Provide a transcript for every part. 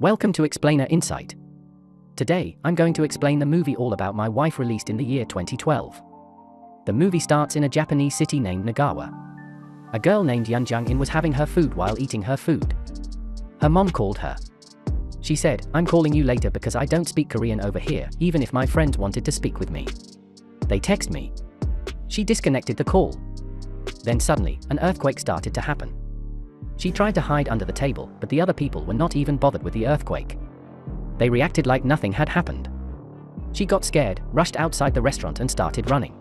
Welcome to Explainer Insight. Today, I'm going to explain the movie All About My Wife released in the year 2012. The movie starts in a Japanese city named Nagawa. A girl named Yun-jung-in was having her food while eating her food. Her mom called her. She said, "I'm calling you later because I don't speak Korean over here, even if my friends wanted to speak with me. They text me." She disconnected the call. Then suddenly, an earthquake started to happen. She tried to hide under the table, but the other people were not even bothered with the earthquake. They reacted like nothing had happened. She got scared, rushed outside the restaurant and started running.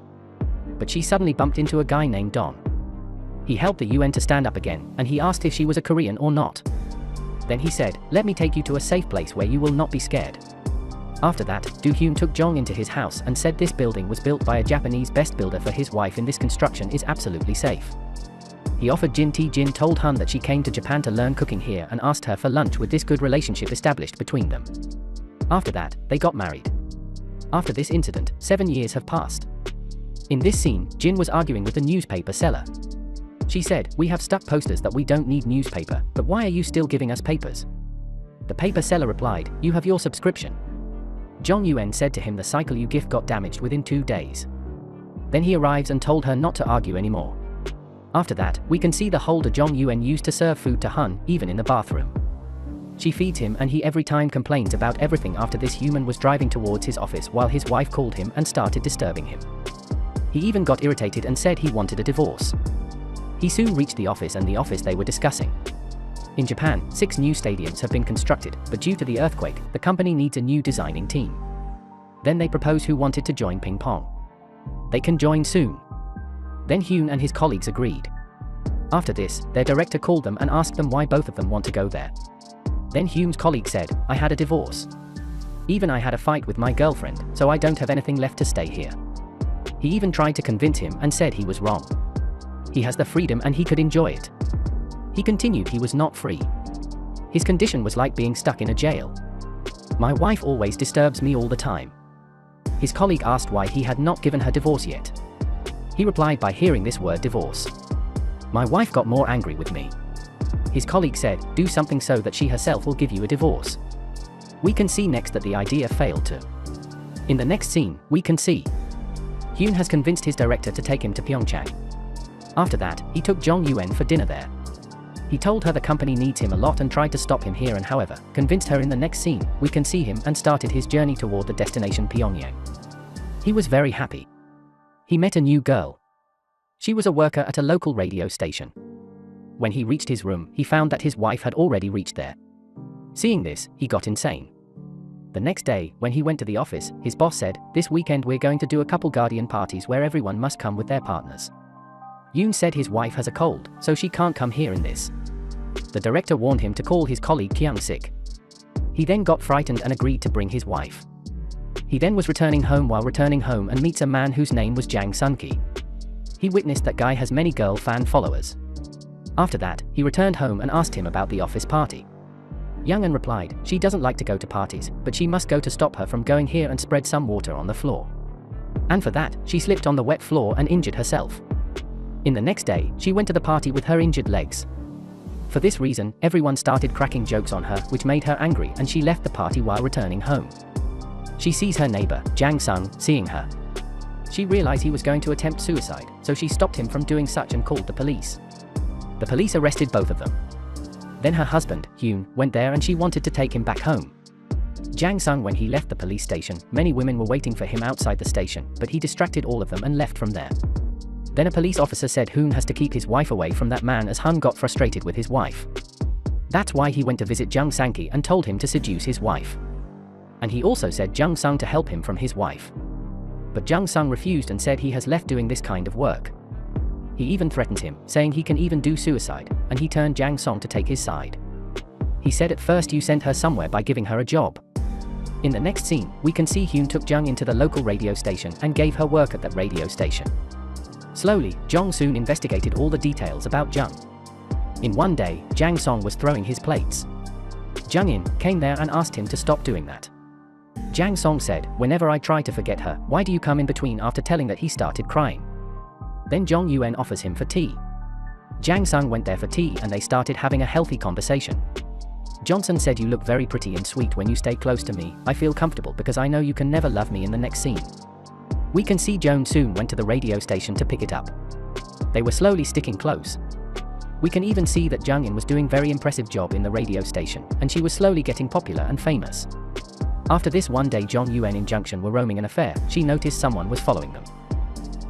But she suddenly bumped into a guy named Don. He helped the UN to stand up again, and he asked if she was a Korean or not. Then he said, "Let me take you to a safe place where you will not be scared." After that, Do-hyun took Jong into his house and said this building was built by a Japanese best builder for his wife and this construction is absolutely safe. He offered Jin. Jin told Hun that she came to Japan to learn cooking here and asked her for lunch with this good relationship established between them. After that, they got married. After this incident, 7 years have passed. In this scene, Jin was arguing with the newspaper seller. She said, "We have stuck posters that we don't need newspaper, but why are you still giving us papers?" The paper seller replied, "You have your subscription." Jong Yuen said to him the cycle you gift got damaged within 2 days. Then he arrives and told her not to argue anymore. After that, we can see the holder Jong Yuen used to serve food to Hun, even in the bathroom. She feeds him and he every time complains about everything after this human was driving towards his office while his wife called him and started disturbing him. He even got irritated and said he wanted a divorce. He soon reached the office and the office they were discussing. In Japan, 6 new stadiums have been constructed, but due to the earthquake, the company needs a new designing team. Then they propose who wanted to join ping pong. They can join soon. Then Hyun and his colleagues agreed. After this, their director called them and asked them why both of them want to go there. Then Hyun's colleague said, "I had a divorce. Even I had a fight with my girlfriend, so I don't have anything left to stay here." He even tried to convince him and said he was wrong. He has the freedom and he could enjoy it. He continued he was not free. His condition was like being stuck in a jail. "My wife always disturbs me all the time." His colleague asked why he had not given her divorce yet. He replied by hearing this word divorce. "My wife got more angry with me." His colleague said, "Do something so that she herself will give you a divorce." We can see next that the idea failed too. In the next scene, we can see Hyun has convinced his director to take him to Pyeongchang. After that, he took Jong Yuen for dinner there. He told her the company needs him a lot and tried to stop him here and however, convinced her. In the next scene, we can see him and started his journey toward the destination Pyongyang. He was very happy. He met a new girl. She was a worker at a local radio station. When he reached his room, he found that his wife had already reached there. Seeing this, he got insane. The next day, when he went to the office, his boss said, "This weekend we're going to do a couple guardian parties where everyone must come with their partners." Yoon said his wife has a cold, so she can't come here in this. The director warned him to call his colleague Kyung-sik. He then got frightened and agreed to bring his wife. He then was returning home while returning home and meets a man whose name was Jang Sun-ki. He witnessed that guy has many girl fan followers. After that, he returned home and asked him about the office party. Young-un replied, "She doesn't like to go to parties, but she must go to stop her from going here and spread some water on the floor. And for that, she slipped on the wet floor and injured herself." In the next day, she went to the party with her injured legs. For this reason, everyone started cracking jokes on her, which made her angry and she left the party while returning home. She sees her neighbor, Jang Sung, seeing her. She realized he was going to attempt suicide, so she stopped him from doing such and called the police. The police arrested both of them. Then her husband, Hyun, went there and she wanted to take him back home. Jang Sung, when he left the police station, many women were waiting for him outside the station, but he distracted all of them and left from there. Then a police officer said Hoon has to keep his wife away from that man as Hun got frustrated with his wife. That's why he went to visit Jung Sang-ki and told him to seduce his wife. And he also said Jung Sung to help him from his wife. But Jung Sung refused and said he has left doing this kind of work. He even threatened him, saying he can even do suicide, and he turned Jang Song to take his side. He said at first you sent her somewhere by giving her a job. In the next scene, we can see Hyun took Jung into the local radio station and gave her work at that radio station. Slowly, Jong soon investigated all the details about Jung. In one day, Jang Song was throwing his plates. Jung-in came there and asked him to stop doing that. Jang Song said, "Whenever I try to forget her, why do you come in between?" After telling that, he started crying. Then Jong Yuen offers him for tea. Jang Sung went there for tea and they started having a healthy conversation. Johnson said, "You look very pretty and sweet when you stay close to me. I feel comfortable because I know you can never love me." In the next scene, we can see Jong soon went to the radio station to pick it up. They were slowly sticking close. We can even see that Jung-in was doing very impressive job in the radio station, and she was slowly getting popular and famous. After this, one day Jong Yuen in Junction were roaming an affair. She noticed someone was following them.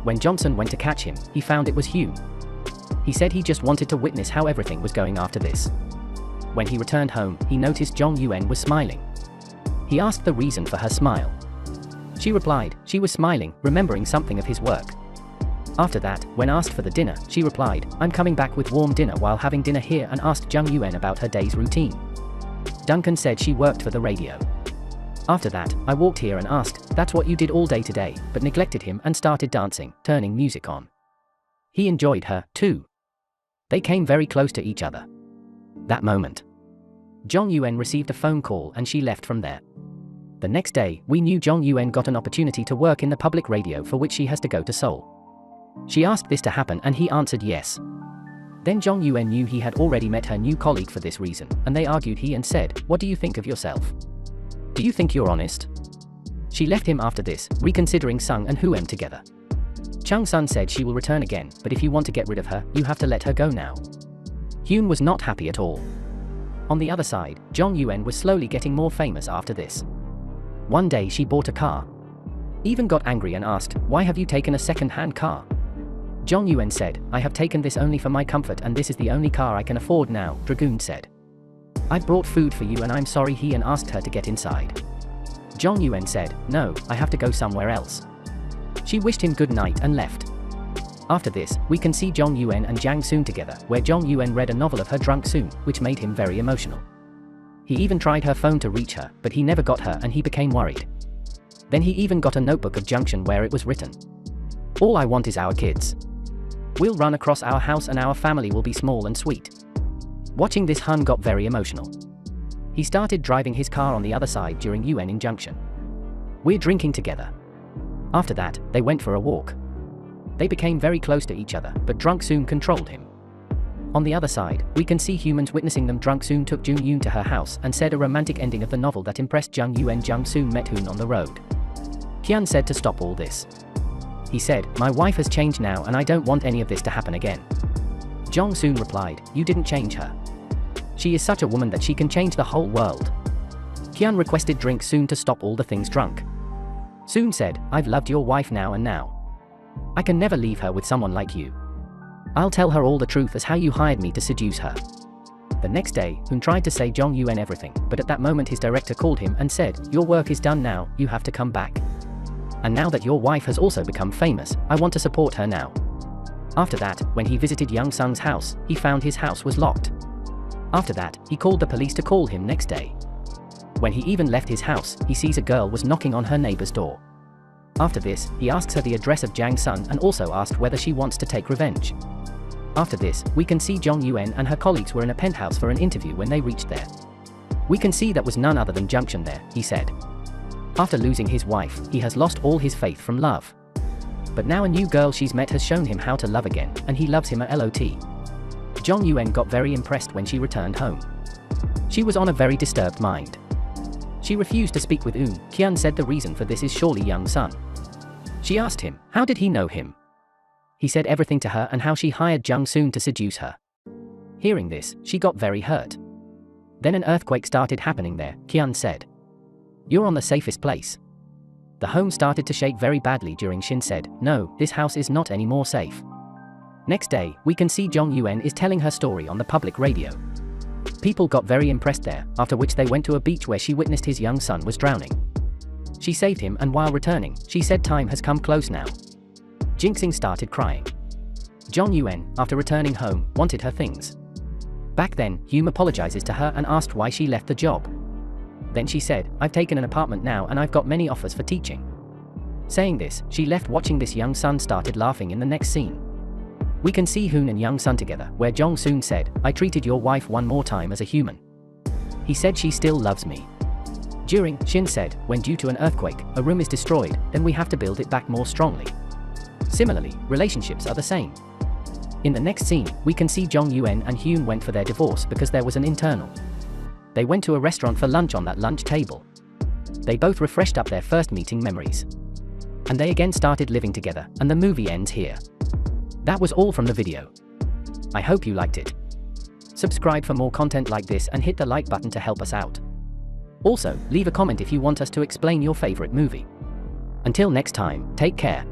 When Johnson went to catch him, he found it was Hyun. He said he just wanted to witness how everything was going after this. When he returned home, he noticed Jong Yuen was smiling. He asked the reason for her smile. She replied she was smiling, remembering something of his work. After that, when asked for the dinner, she replied, "I'm coming back with warm dinner while having dinner here," and asked Jung Yuen about her day's routine. Duncan said she worked for the radio. After that, I walked here and asked, "That's what you did all day today," but neglected him and started dancing, turning music on. He enjoyed her, too. They came very close to each other. That moment, Jong Yuen received a phone call and she left from there. The next day, we knew Jong Yuen got an opportunity to work in the public radio for which she has to go to Seoul. She asked this to happen and he answered yes. Then Jong Yuen knew he had already met her new colleague for this reason, and they argued. He and said, "What do you think of yourself? Do you think you're honest?" She left him after this, reconsidering Sung and Huem together. Chung Sun said she will return again, but if you want to get rid of her, you have to let her go now. Hyun was not happy at all. On the other side, Jong Yuen was slowly getting more famous after this. One day she bought a car. Even got angry and asked, "Why have you taken a second-hand car?" Jong Yuen said, "I have taken this only for my comfort and this is the only car I can afford now." Dragoon said, "I brought food for you and I'm sorry," he and asked her to get inside. Jong Yuen said, "No, I have to go somewhere else." She wished him good night and left. After this, we can see Jong Yuen and Jang Soon together, where Jong Yuen read a novel of her drunk Soon, which made him very emotional. He even tried her phone to reach her, but he never got her and he became worried. Then he even got a notebook of Junction where it was written, "All I want is our kids. We'll run across our house and our family will be small and sweet." Watching this, Han got very emotional. He started driving his car on the other side during Yuen in Junction. "We're drinking together." After that, they went for a walk. They became very close to each other, but drunk Soon controlled him. On the other side, we can see humans witnessing them. Drunk Soon took Jung Yoon to her house and said a romantic ending of the novel that impressed Jung Yuen. Jung Soon met Hoon on the road. Hyun said to stop all this. He said, "My wife has changed now and I don't want any of this to happen again." Jong Soon replied, "You didn't change her. She is such a woman that she can change the whole world." Hyun requested Drink Soon to stop all the things drunk. Soon said, "I've loved your wife now and now. I can never leave her with someone like you. I'll tell her all the truth as how you hired me to seduce her." The next day, Hoon tried to say Jong Yuen everything, but at that moment his director called him and said, "Your work is done now, you have to come back. And now that your wife has also become famous, I want to support her now." After that, when he visited Young Sung's house, he found his house was locked. After that, he called the police to call him next day. When he even left his house, he sees a girl was knocking on her neighbor's door. After this, he asks her the address of Jang Sun and also asked whether she wants to take revenge. After this, we can see Jong Yuen and her colleagues were in a penthouse for an interview. When they reached there, we can see that was none other than Junction there, he said. After losing his wife, he has lost all his faith from love. But now a new girl she's met has shown him how to love again, and he loves him a lot. Jong Yuen got very impressed when she returned home. She was on a very disturbed mind. She refused to speak with Eun. Kyun said the reason for this is surely Young Sun. She asked him, how did he know him? He said everything to her and how she hired Jung Soon to seduce her. Hearing this, she got very hurt. Then an earthquake started happening there, Kyun said. "You're on the safest place." The home started to shake very badly during Shin said, "No, this house is not any more safe." Next day, we can see Jong Yuen is telling her story on the public radio. People got very impressed there, after which they went to a beach where she witnessed his young son was drowning. She saved him and while returning, she said time has come close now. Jinxing started crying. Jong Yuen, after returning home, wanted her things. Back then, Hume apologizes to her and asked why she left the job. Then she said, "I've taken an apartment now and I've got many offers for teaching." Saying this, she left. Watching this, young son started laughing in the next scene. We can see Hoon and Young Sun together, where Jong Soon said, "I treated your wife one more time as a human. He said she still loves me." During, Shin said, "When due to an earthquake, a room is destroyed, then we have to build it back more strongly." Similarly, relationships are the same. In the next scene, we can see Jong Yuen and Hyun went for their divorce because there was an internal They went to a restaurant for lunch. On that lunch table, they both refreshed up their first meeting memories. And they again started living together, and the movie ends here. That was all from the video. I hope you liked it. Subscribe for more content like this and hit the like button to help us out. Also, leave a comment if you want us to explain your favorite movie. Until next time, take care.